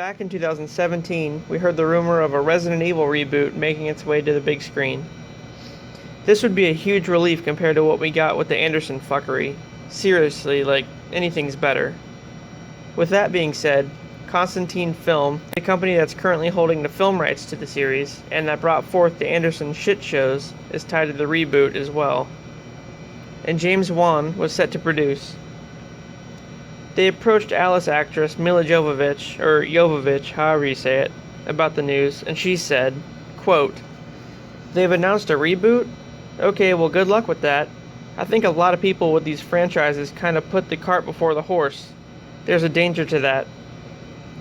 Back in 2017, we heard the rumor of a Resident Evil reboot making its way to the big screen. This would be a huge relief compared to what we got with the Anderson fuckery. Seriously, like, anything's better. With that being said, Constantine Film, the company that's currently holding the film rights to the series, and that brought forth the Anderson shit shows, is tied to the reboot as well. And James Wan was set to produce. They approached Alice actress Milla Jovovich, or Jovovich, however you say it, about the news, and she said, quote, "They've announced a reboot? Okay, well, good luck with that. I think a lot of people with these franchises kind of put the cart before the horse. There's a danger to that.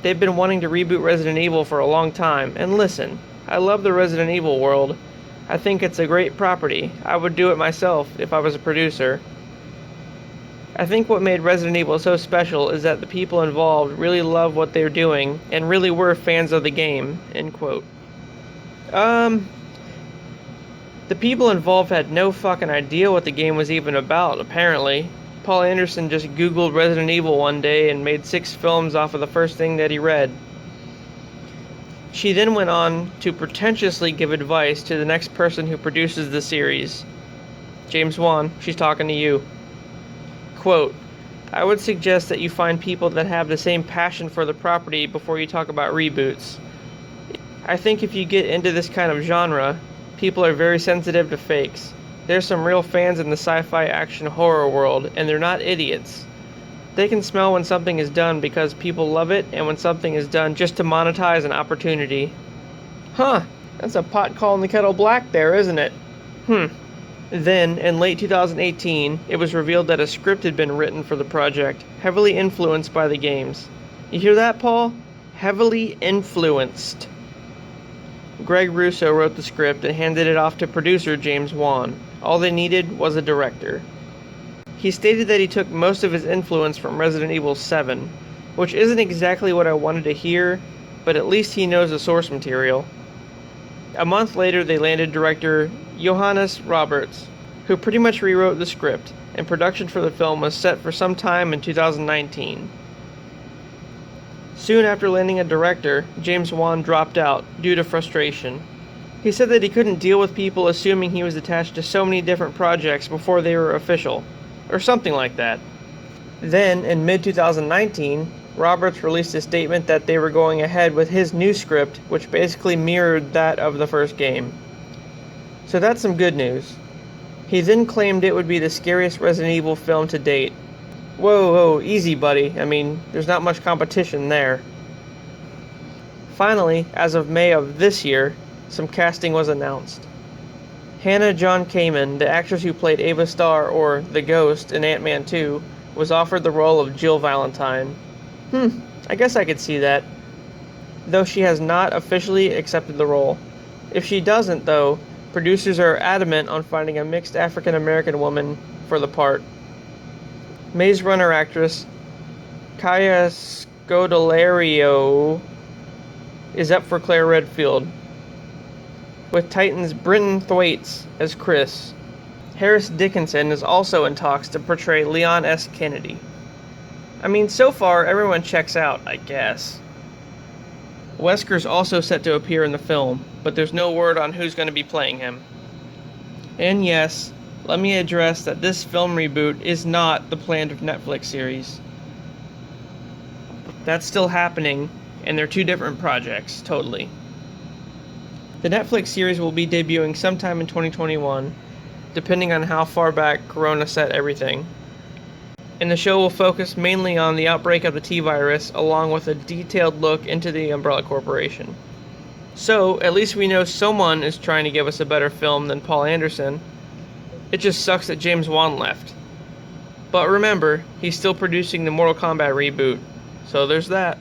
They've been wanting to reboot Resident Evil for a long time, and listen, I love the Resident Evil world. I think it's a great property. I would do it myself if I was a producer. I think what made Resident Evil so special is that the people involved really love what they're doing and really were fans of the game," end quote. The people involved had no fucking idea what the game was even about, apparently. Paul Anderson just Googled Resident Evil one day and made 6 films off of the first thing that he read. She then went on to pretentiously give advice to the next person who produces the series. James Wan, she's talking to you. Quote, "I would suggest that you find people that have the same passion for the property before you talk about reboots. I think if you get into this kind of genre, people are very sensitive to fakes. There's some real fans in the sci-fi action horror world, and they're not idiots. They can smell when something is done because people love it, and when something is done just to monetize an opportunity." Huh, that's a pot calling the kettle black there, isn't it? Then, in late 2018, it was revealed that a script had been written for the project, heavily influenced by the games. You hear that, Paul? Heavily influenced. Greg Russo wrote the script and handed it off to producer James Wan. All they needed was a director. He stated that he took most of his influence from Resident Evil 7, which isn't exactly what I wanted to hear, but at least he knows the source material. A month later, they landed director Johannes Roberts, who pretty much rewrote the script, and production for the film was set for some time in 2019. Soon after landing a director, James Wan dropped out due to frustration. He said that he couldn't deal with people assuming he was attached to so many different projects before they were official, or something like that. Then, in mid-2019, Roberts released a statement that they were going ahead with his new script, which basically mirrored that of the first game. So that's some good news. He then claimed it would be the scariest Resident Evil film to date. Whoa, easy buddy. I mean, there's not much competition there. Finally, as of May of this year, some casting was announced. Hannah john-kamen, the actress who played Ava Starr, or the Ghost, in Ant-Man 2, was offered the role of Jill Valentine. I guess I could see that. Though she has not officially accepted the role. If she doesn't, though, producers are adamant on finding a mixed African-American woman for the part. Maze Runner actress Kaya Scodelario is up for Claire Redfield, with Titan's Brenton Thwaites as Chris. Harris Dickinson is also in talks to portray Leon S. Kennedy. I mean, so far, everyone checks out, I guess. Wesker's also set to appear in the film, but there's no word on who's going to be playing him. And yes, let me address that this film reboot is not the planned Netflix series. That's still happening, and they're 2 different projects, totally. The Netflix series will be debuting sometime in 2021, depending on how far back Corona set everything. And the show will focus mainly on the outbreak of the T-virus, along with a detailed look into the Umbrella Corporation. So, at least we know someone is trying to give us a better film than Paul Anderson. It just sucks that James Wan left. But remember, he's still producing the Mortal Kombat reboot, so there's that.